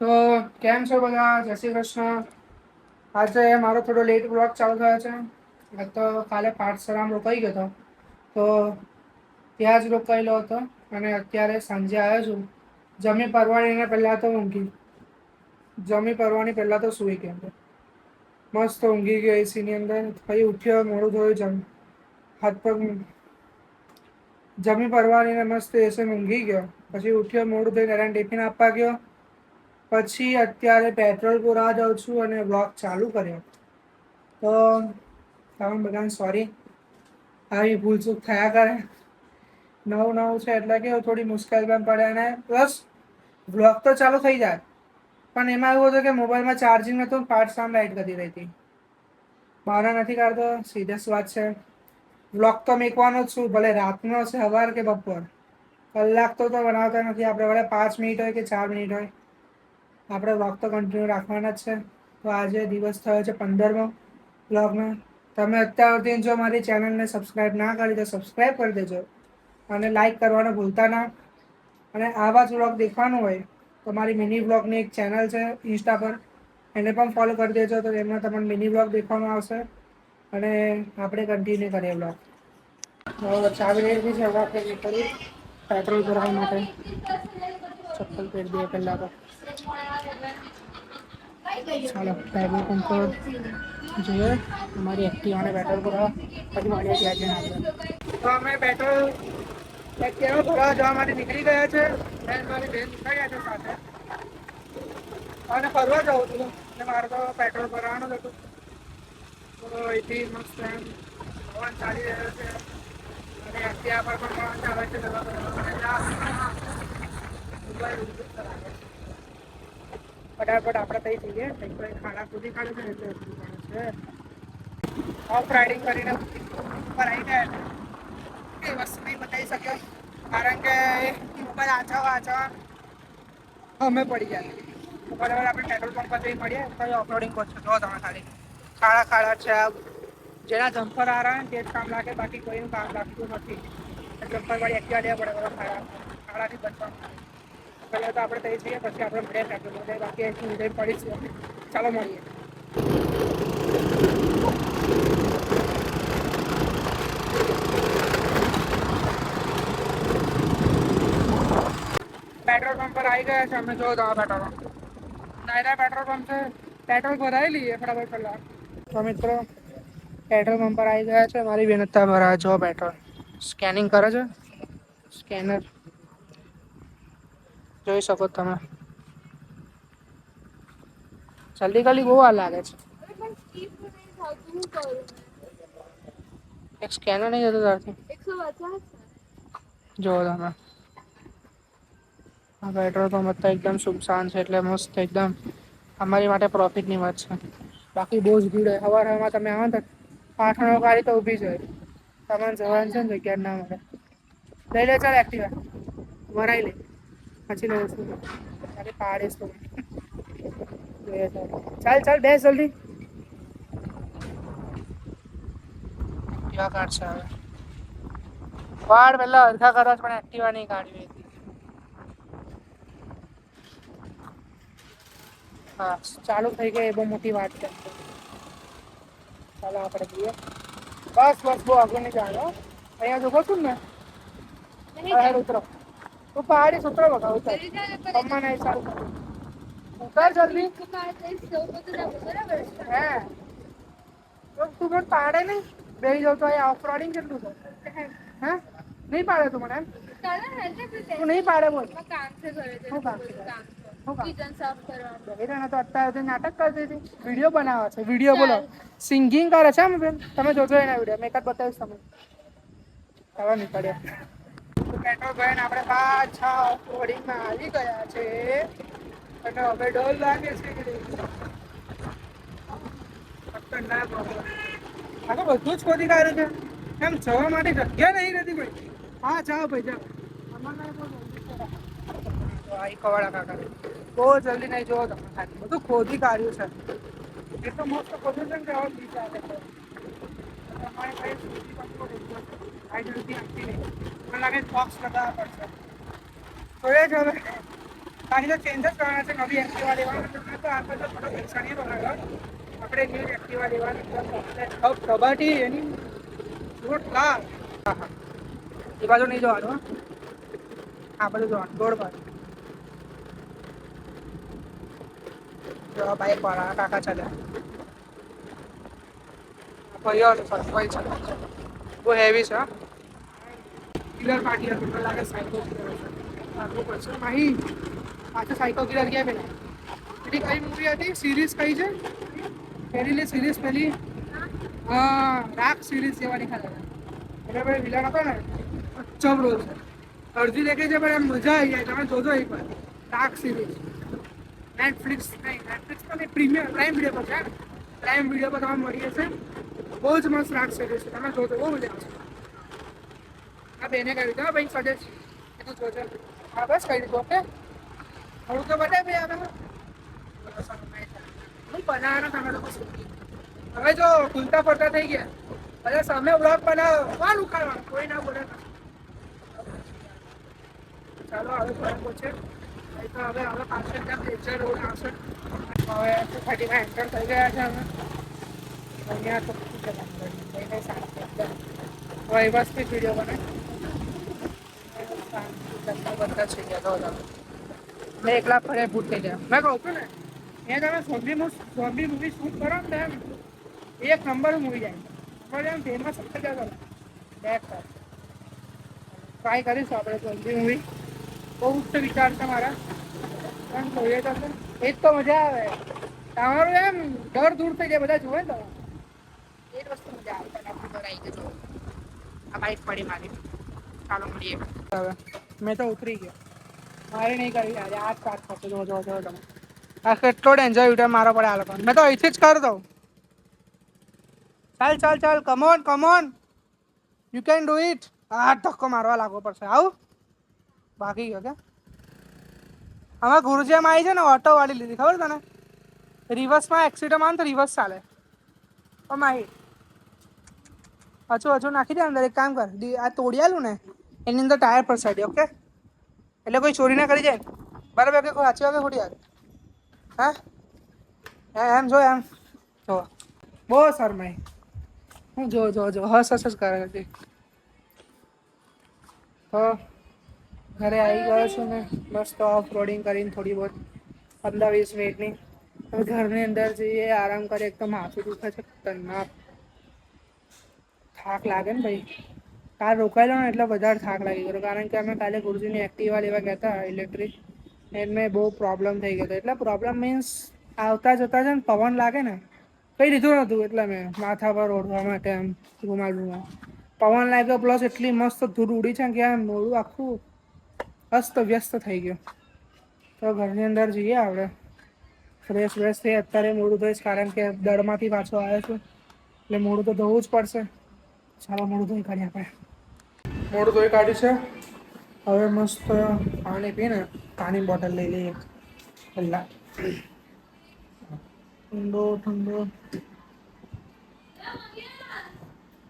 તો કેમ છો બધા? જય શ્રી કૃષ્ણ. આજે મારો થોડો લેટ બ્લોગ ચાલુ થયો છે. તો કાલે પાઠશાળામાં રોકાઈ ગયો હતો, તો ત્યાં જ રોકાયેલો હતો અને અત્યારે સાંજે આવ્યો છું. જમી પરવાળીને પહેલાં તો પહેલાં તો સૂઈ ગયો. મસ્ત ઊંઘી ગયો એસીની અંદર. પછી ઉઠ્યો, મોઢું ધોયું, હાથ પગ જમી પરવારીને મસ્ત એસીમાં ઊંઘી ગયો. પછી ઉઠ્યો, મોઢું ધોઈને એને ટિફિન આપવા ગયો. પછી અત્યારે પેટ્રોલ પુરાવા જાઉં છું અને બ્લોગ ચાલુ કર્યો. તો તમે બધાને સોરી, આવી ભૂલચૂક થયા કરે. નવું છે એટલે કે થોડી મુશ્કેલ પણ પડે, અને પ્લસ બ્લોગ તો ચાલુ થઈ જાય, પણ એમાં એવું હતું કે મોબાઈલમાં ચાર્જિંગ નતું, પાઠશાળામાં લાઈટ જતી રહી હતી. બહાના નથી કાઢતો, સિરિયસ વાત છે. બ્લોગ તો મેકવાનો જ છું, ભલે રાતનો છે, સવાર કે બપોર. કલાક તો બનાવતા નથી આપણે, ભલે 5 મિનિટ હોય કે 4 મિનિટ હોય. આપણે બ્લોગ તો કન્ટિન્યુ રાખવાના જ છે. તો આજે દિવસ થયો છે 15મો બ્લોગનો. તમે અત્યાર સુધી જો મારી ચેનલને સબસ્ક્રાઈબ ના કરી તો સબસ્ક્રાઈબ કરી દેજો અને લાઈક કરવાનું ભૂલતા ના. અને આવા જ બ્લોગ દેખવાનું હોય તો મારી મિની બ્લોગની એક ચેનલ છે ઇન્સ્ટા પર, એને પણ ફોલો કરી દેજો. તો એમાં તમને મિની બ્લોગ દેખવામાં આવશે અને આપણે કન્ટિન્યુ કરીએ બ્લોગ. ચાવી લઈ લીધી છે, હવે આપણે નીકળીએ પેટ્રોલ ભરવા માટે. ચપ્પલ પહેરી દઈએ પહેલા તો. ચાલો પેટ્રોલ પંપ પર જઈએ, અમારી એક્ટિવાને પેટ્રોલ ભરાવવા. પછી મળીએ ત્યાં જઈને આપણે. તો અમે પેટ્રોલ એક્ટિવા ભરાવવા જવા માટે નીકળી ગયા છે. મારી બેન નીકળ્યા છે સાથે, અને ફરવા જવું છું એટલે મારે તો પેટ્રોલ ભરાવાનું જ હતું. તો અહીંથી મસ્ત એમ પવન ચાલી રહ્યો છે અને એક્ટિવા પર પણ પવન ચાલે છે. ફટાફટ આપણે થઈ જઈએ. ખાડા ખોદી કાઢે છે એટલે ઓફ રાઇડિંગ કરીને ઉપર આવી ગયા. એ વસ્તુ નહીં બતાવી શક્યો કારણ કે મોબાઈલ આછા અમે પડી ગયા. બરાબર આપણે પેટ્રોલ પંપ પર જઈ મળીએ તો ઓફરોડિંગ કરશું. જો તમે ખાલી ખાડા છે, જેના જમ્પર આ રહ્યા ને તે જ કામ લાગે, બાકી કોઈનું કામ લાગતું નથી. જમ્પર વાળી એક્ટિવા લેવા પડે બધા ખાડાથી બચવા. પહેલાં તો આપણે થઈ જઈએ, પછી આપણે મળીએ પેટ્રોલ પંપે. બાકી અહીંથી ઉદય પડીશું. ચાલો મળીએ. પેટ્રોલ પંપ પર આવી ગયા છે અમે. જો દવા petrol pump Naira petrol pump છે. પેટ્રોલ ભરાઈ લઈએ ફટાફટ પહેલા. તો મિત્રો પેટ્રોલ પંપ પર આવી ગયા છે. મારી બેન અત્યારે ભરાવે જો પેટ્રોલ. સ્કેનિંગ કરે છે, સ્કેનર જોઈ શકો તમે. જલ્દી ખાલી બહુ વાર લાગે છે. એક સ્કેનર નહીં જતું તારથી? જો તમે આ પેટ્રોલ પંપ તો એકદમ સુમસાન છે, એટલે મસ્ત એકદમ અમારી માટે પ્રોફિટની વાત છે. બાકી બહુ જ ભીડ હોય. સવારમાં તમે આવો ને 8 ગાડી તો ઊભી જ હોય. તમારે જવાનું છે ને જગ્યા ના મળે. લઈ લે ચાલ એક્ટિવા, ભરાઈ લે પછી લઉં છું. પાડીશ તો ચાલ બેસ જલ્દી. કેવા કાઢશે હવે વાળ પેલા અડધા કરવા પણ એક્ટિવા નહીં કાઢવી. હા ચાલુ થઈ ગઈ એ બહુ મોટી વાત છે. ચાલો આપણે જઈએ. બસ બહુ આગળ નહીં જવાનું. અહીંયા જ ઊભો છું ને. ઉતરો તું પાડીશ. ઉતરો બકા ઉતર. કમમાં નહીં ચાલુ ઉતર જલ્દી. હે તું મને પાડે નહીં. બેસી જાઉં તો અહીંયા ઓફ રોડિંગ કેટલું છે? હે નહીં પાડે તું મને એમ? તું નહીં પાડે બોલ. શું કામ છે? કિચન સાફ કરવાનું. તો અત્યારે નાટક કરતી હતી. વિડીયો બનાવે છે. વિડીયો બોલો સિંગિંગ કરે છે. એમ બેન તમે જોજો એના વિડીયો. મેં એક જ બતાવીશ તમને. હવે નીકળ્યા. પેટ્રોલ ભરીને આપણે પાછા ઓફરોડિંગમાં આવી ગયા છે અને હવે ડર લાગે છે. ખતરનાક આ તો બધું જ ખોદી કાઢ્યું છે. એમ જવા માટે જગ્યા નહીં રહેતી ભાઈ. હા જાઓ ભાઈ જાઓ. કવાડા કાકા બહુ જલ્દી નહીં જોવો તમે. ખાલી બધું ખોદી કાઢ્યું છે. એ તો મસ્ત ખોદ્યું છે ને કે હવે બીજા આવે છે. તમારે કઈ સુધી આપતી નહીં. મને લાગે બોક્સ લગાવવા પડશે. જોઈએ જ હવે બાકી તો ચેન્જ જ કરવાના છે. નવી એક્ટિવા લેવાનું તો આપણે તો થોડો પૈસા નહીં બગાડો. આપણે ન્યૂ એક્ટિવા લેવાની કબાટી એની જોરદાર. હા હા એ બાજુ નહીં જવાનું. આ બાજુ જવાનું રોડ બાજુ. જો બાઈક વાળા કાકા ચાલ્યા. ભાઈઓ ભાઈ છે બહુ હેવી છે. કિલર પાર્ટી હતી તો લાગે સાયકો કિલર હશે. પડશે ભાઈ પાછા સાયકો કિલર ગયા પેલા. પેલી કઈ મૂવી હતી સિરીઝ કઈ છે પેલી સિરીઝ પેલી ડાર્ક સિરીઝ જેવાની ખાતા એટલે ભાઈ વિલન હતો ને અચ્છમ રોલ છે. અડધી દેખે છે પણ એમ મજા આવી જાય. તમે જોજો એક વાર ડાર્ક સિરીઝ. નેટફ્લિક્સ નહીં નેટફ્લિક્સ પર નહીં પ્રીમિયર પ્રાઇમ વિડીયો પર છે. પ્રાઇમ વિડીયો પર તમારે મળી જશે. બહુ જ મસ્ત ડાર્ક સિરીઝ છે. તમે જોજો બહુ મજા આવશે. આ બેને કહ્યું હતું ભાઈ સજેસ્ટ એ તો જોજો. હા બસ કહી દીધું ઓકે. થોડું તો બતાય ભાઈ આવે હું બનાવવાનો તમે લોકો હવે જો ખુલતા ફરતા થઈ ગયા બધા સામે બ્લોગ બનાવો કોણ ઉખાડવાનું કોઈ ના બોલે. ચાલો હવે બરાબર છે. તો હવે પાછળ ત્યાં લેજર રોડ આવશે. હવે 2:30 એન્ટર થઈ ગયા છે અમે અહીંયા તો વ્યવસ્થિત વિડીયો બનાવી બધા છે ગયા મેં એકલા ફરે ભૂત થઈ ગયા. મેં કહું છું ને એ તમે ઝોમ્બી મૂવી શૂટ કરો ને એમ એક નંબર મૂવી જાય. તમારે એમ ફેમસ થઈ જતો બેક ટ્રાય કરીશું આપણે ઝોમ્બી મૂવી. બહુ ઉચ્ચ વિચાર છે મારા એમ જોઈએ તો એ જ તો મજા આવે. તમારું એમ ડર દૂર થઈ જાય બધા જોવે ને તો એ જ વસ્તુ મજા આવે. આવી ગયો આ બાઈક પડી મારી. ચાલો મળીએ હવે. મેં તો ઉતરી ગયો. મારે નહીં કરી આજે આ સ્ટાર્ટ થશે. જો તમે આ કેટલો ડેન્જર વિડીયો મારો પડે આ લોકો. મેં તો અહીંથી જ કરી દઉં. ચાલ come on you can do it. આ ધક્કો મારવા લાગવો પડશે. આવું બાકી ગયો કે આમાં ગુરુજીમાં આવી છે ને ઓટો વાળી લીધી ખબર તને. રિવર્સમાં એક્સિડન્ટ આવે તો રિવર્સ ચાલે. માહી હજુ નાખી દે અંદર. એક કામ કર આ તોડી આલું ને એની અંદર ટાયર પર સાઈડ ઓકે. એટલે કોઈ ચોરી ના કરી જાય બરાબર કે કોઈ સાચી વાગે ખોટી આવે. હા એમ જો એમ જો બહુ શરમાય. હું જો હસ જ કરે છે. તો ઘરે આવી ગયો છું ને મસ્ત ઓફ રોડિંગ કરીને થોડી બહુ 15-20 મિનિટની. હવે ઘરની અંદર જઈએ આરામ કરીએ. એક તો માથું દુખે છે ખતરનાક. થાક લાગે ને ભાઈ. કાલ રોકાયેલો ને એટલે વધારે થાક લાગી ગયો કારણ કે અમે કાલે ગુરુજીની એક્ટિવા લેવા ગયા હતા ઇલેક્ટ્રિક. એમાં બહુ પ્રોબ્લેમ થઈ ગયો હતો. એટલે પ્રોબ્લેમ મીન્સ આવતા જતા છે ને પવન લાગે ને કંઈ લીધું નહોતું એટલે મેં માથા પર ઓઢવા માટે આમ રૂમાલ પવન લાગ્યો પ્લસ એટલી મસ્ત ધૂળ ઉડી છે કે આમ મોડું આખું અસ્ત વ્યસ્ત થઈ ગયું. તો ઘરની અંદર જઈએ આપણે ફ્રેશ થઈ. અત્યારે મોડું ધોઈશ કારણ કે દળમાંથી પાછો આવ્યો છું એટલે મોડું તો ધોવું જ પડશે. ચાલો મોડું ધોઈ કાઢીએ આપણે. મોડું ધોઈ કાઢ્યું છે. હવે મસ્ત પાણી પીને પાણી બોટલ લઈ લઈએ પહેલાં. ઠંડો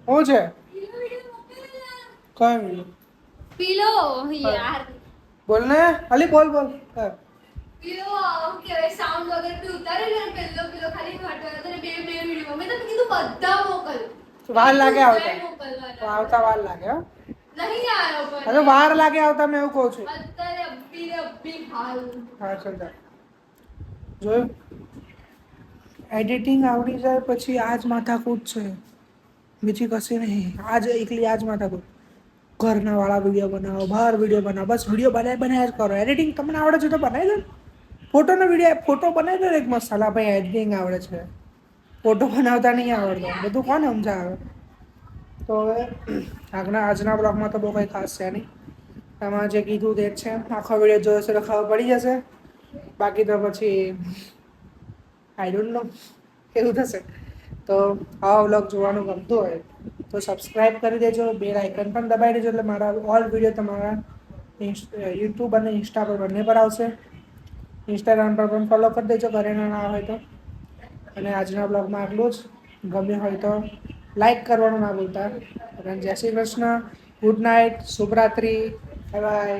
શું છે કઈ પીલો યાર બોલ ને અલી બોલ પીલો કે સાઉન્ડ વગર તું ઉતારે ને પેલો ખાલી હટાવ્યો તો બે વિડિયો મેં તને કીધું બધા મોકલ. વાર લાગે આવતા વાર લાગે હો નહીં આવ્યો પણ અરે વાર લાગે આવતા મેં એવું કહું છું. અત્યારે અબ્બી હાલ હા ચાલ જોયું. એડિટિંગ આવડી જાય પછી આજ માથાકૂટ છે બીજી કશી નહીં. એકલી આજ માથાકૂટ. ઘરના વાળા વિડીયો બનાવો બહાર વિડીયો બનાવો બસ વિડીયો બનાવ્યા જ કરો. એડિટિંગ તમને આવડે છે તો બનાવી દો ને. ફોટો બનાવી દો એક મસાલા ભાઈ એડિટિંગ આવડે છે. ફોટો બનાવતા નહીં આવડતો બધું કોને સમજાવે. તો હવે આજના બ્લોગમાં તો બહુ કંઈ ખાસ છે નહીં. એમાં જે કીધું તે જ છે. આખો વિડીયો જોશે તો ખબર પડી જશે. બાકી તો પછી આઈ ડોન્ટ નો એવું થશે. તો આવા વ્લોગ જોવાનું ગમતું હોય તો સબસ્ક્રાઈબ કરી દેજો. બેલ આઇકન પણ દબાવી દેજો એટલે મારા ઓલ વિડીયો તમારા યુટ્યુબ અને ઇન્સ્ટા પર બંને પર આવશે. ઇન્સ્ટાગ્રામ પર પણ ફોલો કરી દેજો કરેના ના હોય તો. અને આજના બ્લોગમાં આટલું જ. ગમ્યું હોય તો લાઈક કરવાનું ના ભૂલતા. અને જય શ્રી કૃષ્ણ. Good night. શુભરાત્રી. Bye by.